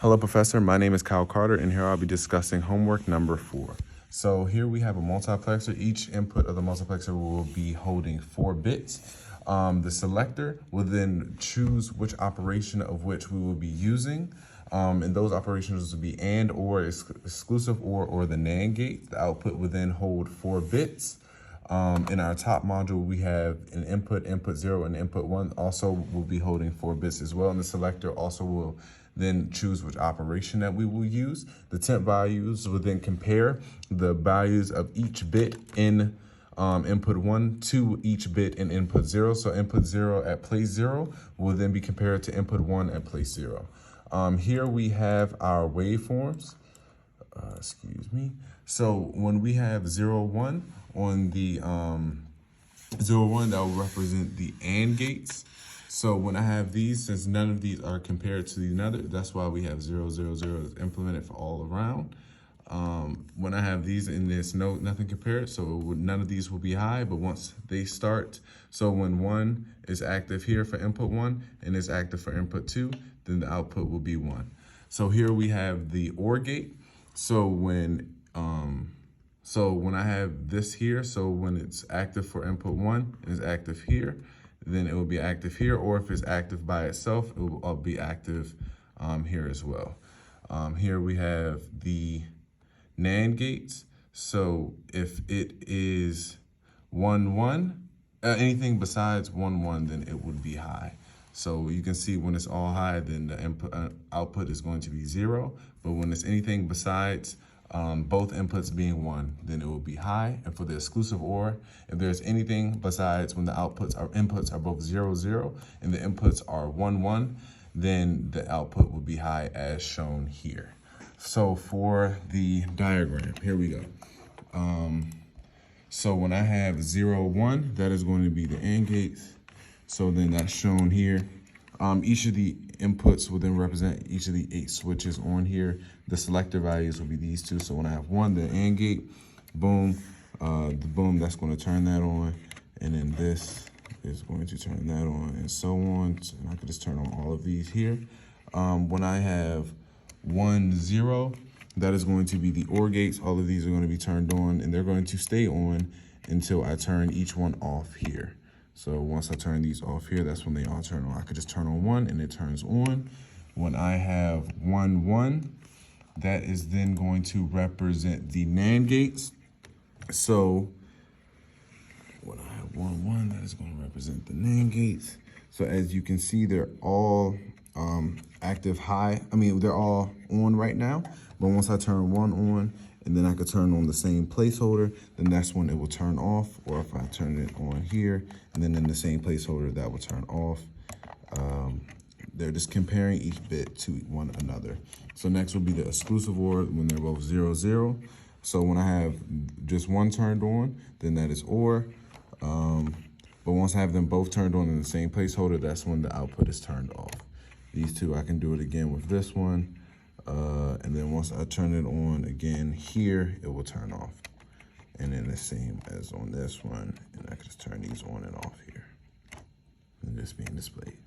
Hello, Professor. My name is Kyle Carter, and here I'll be discussing homework number 4. So here we have a multiplexer. Each input of the multiplexer will be holding 4 bits. The selector will then choose which operation of which we will be using. And those operations will be AND, OR, exclusive or the NAND gate. The output will then hold 4 bits. In our top module, we have an input 0, and input 1 also will be holding 4 bits as well. And the selector also will then choose which operation that we will use. The temp values will then compare the values of each bit in input 1 to each bit in input 0. So input 0 at place 0 will then be compared to input 1 at place 0. Here we have our waveforms. Excuse me. So when we have 0, 1 on the 0, 1, that will represent the AND gates. So when I have these, since none of these are compared to another, that's why we have 0, 0, 0 is implemented for all around. When I have these and there's nothing compared, so none of these will be high, but once they start, so when 1 is active here for input 1 and is active for input 2, then the output will be 1. So here we have the OR gate. So when I have this here, so when it's active for input 1 and is active here, then it will be active here, or if it's active by itself, it will be active here as well. Here we have the NAND gates. So if it is 1, 1, anything besides 1, 1, then it would be high. So you can see when it's all high, then the input output is going to be 0. But when it's anything besides both inputs being 1, then it will be high. And for the exclusive OR, if there's anything besides when the inputs are both 0, 0, and the inputs are 1, 1, then the output will be high as shown here. So for the diagram, here we go. So when I have 0, 1, that is going to be the AND gates. So then that's shown here. Each of the inputs will then represent each of the 8 switches on here. The selector values will be these 2. So when I have 1, the AND gate, boom, the boom, that's going to turn that on. And then this is going to turn that on, and so on. So I can just turn on all of these here. When I have 1, 0, that is going to be the OR gates. All of these are going to be turned on, and they're going to stay on until I turn each one off here. So once I turn these off here, that's when they all turn on. I could just turn on 1 and it turns on. When I have 1, 1, that is then going to represent the NAND gates. So when I have 1, 1, that is going to represent the NAND gates. So as you can see, they're all active high. They're all on right now. But once I turn 1 on, and then I could turn on the same placeholder, then that's when it will turn off. Or if I turn it on here, and then in the same placeholder, that will turn off. They're just comparing each bit to one another. So next will be the exclusive OR when they're both 0, 0. So when I have just one turned on, then that is OR. But once I have them both turned on in the same placeholder, that's when the output is turned off. These two, I can do it again with this one. And then once I turn it on again here, it will turn off. And then the same as on this one, and I can just turn these on and off here. And it's being displayed.